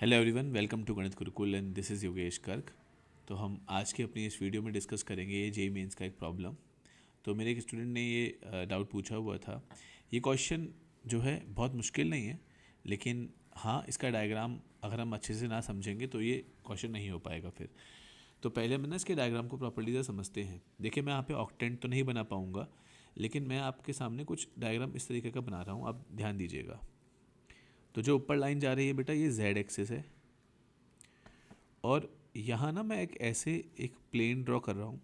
Hello everyone, welcome to गणित Gurukul and this is Yogesh Garg. तो हम आज की अपनी इस वीडियो में डिस्कस करेंगे ये जेईई मेंस का एक प्रॉब्लम। तो मेरे एक स्टूडेंट ने ये डाउट पूछा हुआ था। ये क्वेश्चन जो है बहुत मुश्किल नहीं है, लेकिन हाँ, इसका डायग्राम अगर हम अच्छे से ना समझेंगे तो ये क्वेश्चन नहीं हो पाएगा फिर। तो पहले हम ना इसके डायग्राम को प्रॉपर्ली से समझते हैं। देखिए, मैं यहाँ पे ऑक्टेंट तो नहीं बना पाऊँगा, लेकिन मैं आपके सामने कुछ डायग्राम इस तरीके का बना रहा हूँ, आप ध्यान दीजिएगा। तो जो ऊपर लाइन जा रही है बेटा, ये जेड एक्सिस है, और यहाँ ना मैं एक प्लेन ड्रॉ कर रहा हूँ।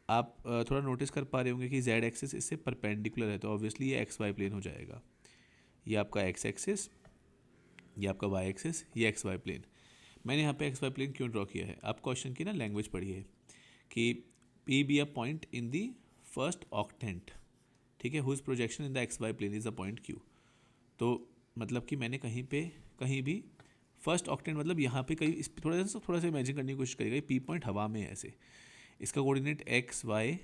आप थोड़ा नोटिस कर पा रहे होंगे कि जेड एक्सिस इससे परपेंडिकुलर है, तो ऑब्वियसली ये एक्स वाई प्लेन हो जाएगा। ये आपका एक्स एक्सिस, ये आपका वाई एक्सिस, ये एक्स वाई प्लेन। मैंने यहाँ पे एक्स वाई प्लेन क्यों ड्रॉ किया है, आप क्वेश्चन की ना लैंग्वेज पढ़िए कि P be a point in the first octant, ठीक है, whose projection in the X Y plane is a point Q. तो मतलब कि मैंने कहीं भी फर्स्ट ऑक्टेंट, मतलब यहाँ पे कहीं इस थोड़ा सा इमेजिन करने की कोशिश करेगा। ये पी पॉइंट हवा में है ऐसे, इसका कोऑर्डिनेट एक्स वाई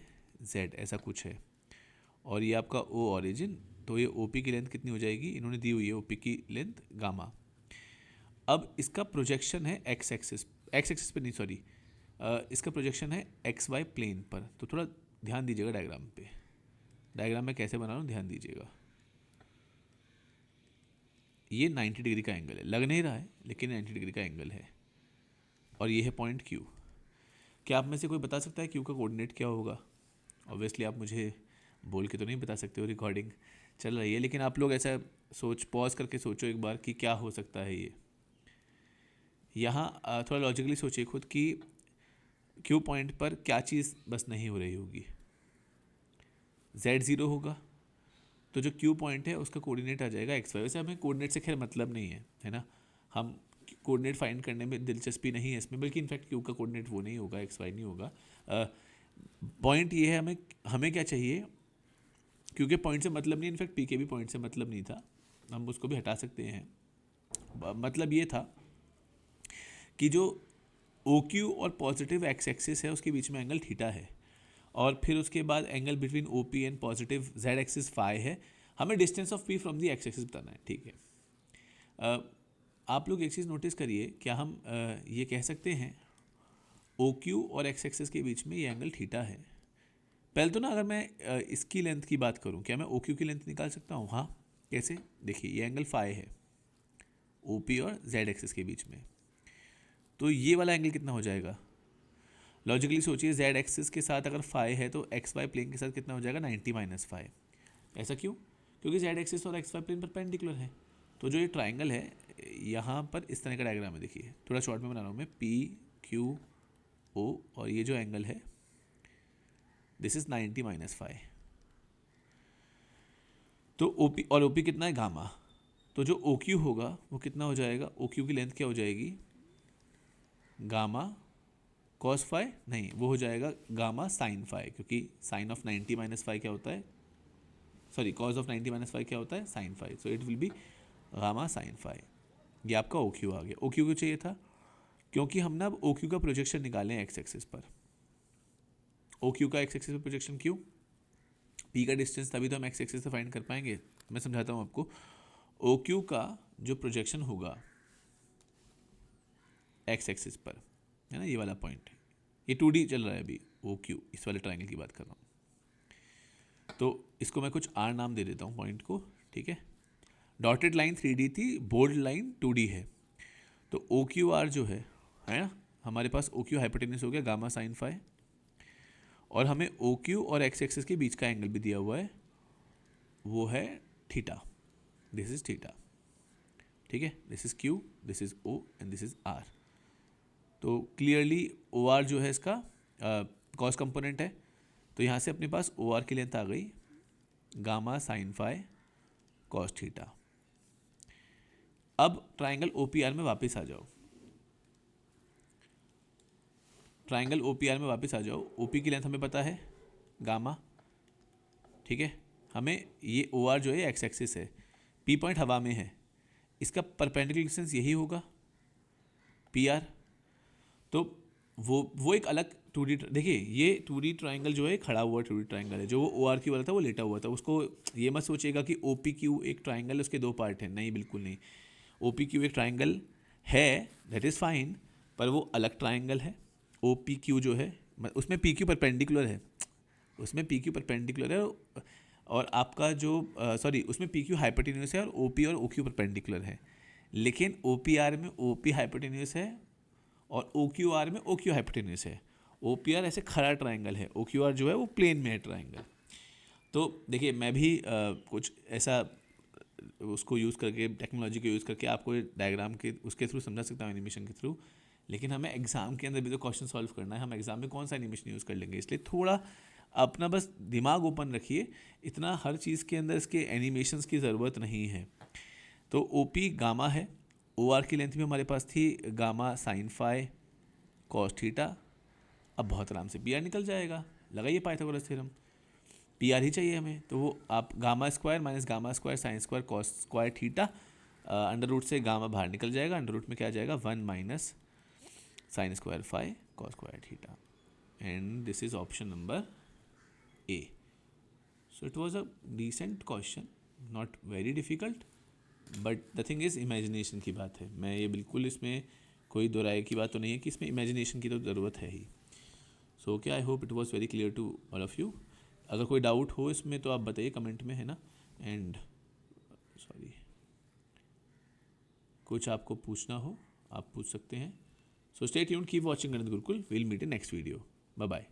जेड ऐसा कुछ है, और ये आपका ओ ऑरिजिन। तो ये ओ पी की लेंथ कितनी हो जाएगी, इन्होंने दी हुई है ओ पी की लेंथ गामा। अब इसका प्रोजेक्शन है एक्स एक्सिस पे नहीं, सॉरी, इसका प्रोजेक्शन है एक्स वाई प्लेन पर। तो थोड़ा ध्यान दीजिएगा डायग्राम पे। डायग्राम में कैसे बना रहा हूँ ध्यान दीजिएगा। ये 90 डिग्री का एंगल है, लग नहीं रहा है लेकिन 90 डिग्री का एंगल है, और ये है पॉइंट क्यू। क्या आप में से कोई बता सकता है क्यू का कोऑर्डिनेट क्या होगा? ऑब्वियसली आप मुझे बोल के तो नहीं बता सकते हो, रिकॉर्डिंग चल रही है, लेकिन आप लोग ऐसा पॉज करके सोचो एक बार कि क्या हो सकता है ये। यहाँ थोड़ा लॉजिकली सोचिए खुद कि क्यू पॉइंट पर क्या चीज़ बस नहीं हो रही होगी। Z0 होगा, तो जो क्यू पॉइंट है उसका कोऑर्डिनेट आ जाएगा एक्स वाई। वैसे हमें कोऑर्डिनेट से खैर मतलब नहीं है ना, हम कोऑर्डिनेट फाइंड करने में दिलचस्पी नहीं है इसमें, बल्कि इनफैक्ट क्यू का कोऑर्डिनेट वो नहीं होगा, एक्स वाई नहीं होगा। पॉइंट ये है, हमें हमें क्या चाहिए, क्योंकि पॉइंट से मतलब नहीं, इनफैक्ट पी के भी पॉइंट से मतलब नहीं था, हम उसको भी हटा सकते हैं। मतलब ये था कि जो ओ क्यू और पॉजिटिव एक्स एक्सिस है उसके बीच में एंगल थीटा है, और फिर उसके बाद angle between O P and positive Z axis phi है। हमें distance of P from the X axis बताना है, ठीक है। आप लोग एक चीज़ नोटिस करिए, क्या हम ये कह सकते हैं ओ क्यू और एक्स एक्सिस के बीच में ये एंगल थीटा है? पहले तो ना, अगर मैं इसकी लेंथ की बात करूं, क्या मैं ओ क्यू की लेंथ निकाल सकता हूं? हाँ, कैसे? देखिए, ये एंगल फाई है ओ पी और जेड एक्सिस के बीच में, तो ये वाला एंगल कितना हो जाएगा? लॉजिकली सोचिए, जेड एक्सिस के साथ अगर फाई है तो एक्स वाई प्लेन के साथ कितना हो जाएगा? 90 माइनस फाई। ऐसा क्यों? क्योंकि जेड एक्सिस और एक्स वाई प्लेन परपेंडिकुलर है। तो जो ये ट्राइंगल है, यहाँ पर इस तरह का डायग्राम है, देखिए थोड़ा शॉर्ट में बना रहा हूँ मैं, पी क्यू ओ, और ये जो एंगल है दिस इज 90 माइनस फाई। तो ओ पी, और ओ पी कितना है? गामा। तो जो ओ क्यू होगा वो कितना हो जाएगा? ओ क्यू की लेंथ क्या हो जाएगी? गामा कॉस फाई नहीं, वो हो जाएगा गामा साइन फाई, क्योंकि साइन ऑफ 90 माइनस फाई क्या होता है, sorry, cos of 90 minus phi क्या होता है? Sine phi. So it will be gamma sine phi. ये आपका ओ क्यू आ गया। ओ क्यू को चाहिए था, क्योंकि हम ना अब ओ क्यू का प्रोजेक्शन निकालें एक्स एक्सिस पर। ओ क्यू का एक्स एक्सिस पर प्रोजेक्शन क्यों? पी का डिस्टेंस, तभी तो हम एक्स एक्सिस से फाइंड कर पाएंगे। मैं समझाता हूँ आपको। ओ क्यू का जो प्रोजेक्शन होगा एक्स एक्सिस पर, है ना, ये वाला पॉइंट, ये 2D चल रहा है अभी, ओ क्यू इस वाले ट्राइंगल की बात कर रहा हूँ, तो इसको मैं कुछ आर नाम दे देता हूँ पॉइंट को, ठीक है। डॉटेड लाइन 3D थी, बोल्ड लाइन 2D है। तो ओ क्यू आर जो है ना, हमारे पास ओ क्यू हाइपोटेन्यूस हो गया गामा साइन फाई, और हमें ओ क्यू और एक्स एक्सिस के बीच का एंगल भी दिया हुआ है, वो है थीटा। दिस इज थीटा, ठीक है। This is Q, this is O and this is R. तो क्लियरली ओ आर जो है इसका कॉस कंपोनेंट है, तो यहाँ से अपने पास ओ आर की लेंथ आ गई gamma sine phi cos theta. अब ट्राइंगल ओ पी आर में वापस आ जाओ, ट्राइंगल ओ पी आर में वापस आ जाओ। ओ पी की लेंथ हमें पता है गामा, ठीक है। हमें ये ओ आर जो है एक्स एक्सिस है, पी पॉइंट हवा में है, इसका परपेंडिकुलर डिस्टेंस यही होगा पी आर। तो वो एक अलग 2D, देखिए ये 2D ट्राइंगल जो है खड़ा हुआ 2D ट्राइंगल है, जो वो ओ आर क्यू वाला था वो लेटा हुआ था। उसको ये मत सोचिएगा कि ओ पी क्यू एक ट्राइंगल, उसके दो पार्ट हैं, नहीं, बिल्कुल नहीं। ओ पी क्यू एक ट्राइंगल है, दैट इज़ फाइन, पर वो अलग ट्राइंगल है। ओ पी क्यू जो है उसमें पी क्यू परपेंडिकुलर है, उसमें पी क्यू परपेंडिकुलर है, और आपका जो सॉरी उसमें पी क्यू हाइपोटेन्यूस है और ओ पी और ओ क्यू परपेंडिकुलर है। लेकिन ओ पी आर में ओ पी हाइपोटेन्यूस है और ओ क्यू आर में ओ क्यू हाइपोटेन्यूस है। ओ पी आर ऐसे खड़ा ट्राइंगल है, ओ क्यू आर जो है वो प्लेन में है ट्राइंगल। तो देखिए मैं भी कुछ ऐसा उसको यूज़ करके, टेक्नोलॉजी को यूज़ करके आपको डायग्राम के उसके थ्रू समझा सकता हूँ, एनिमेशन के थ्रू। लेकिन हमें एग्ज़ाम के अंदर भी तो क्वेश्चन सॉल्व करना है, हम एग्ज़ाम में कौन सा एनिमेशन यूज़ कर लेंगे, इसलिए थोड़ा अपना बस दिमाग ओपन रखिए। इतना हर चीज़ के अंदर इसके एनिमेशंस की ज़रूरत नहीं है। तो ओ पी गामा है, ओ आर की लेंथ भी हमारे पास थी gamma sine phi cos theta. अब बहुत आराम से पी आर निकल जाएगा, लगाइए पाइथागोरस थ्योरम। पी आर ही चाहिए हमें, तो वो आप gamma square minus gamma square sine square cos square theta, under root से गामा बाहर निकल जाएगा, अंडर रूट में क्या आ जाएगा 1 minus sine square phi cos square theta, and this is option number A. So it was a decent question, not very difficult, but the thing is imagination की बात है। मैं ये बिल्कुल इसमें कोई दो राय की बात तो नहीं है कि इसमें इमेजिनेशन की तो ज़रूरत है ही। So okay, I hope it was very clear to all of you. अगर कोई डाउट हो इसमें तो आप बताइए कमेंट में, है ना। एंड सॉरी, कुछ आपको पूछना हो आप पूछ सकते हैं। So stay tuned, keep watching Ganit Gurukul, will meet in next video. Bye bye.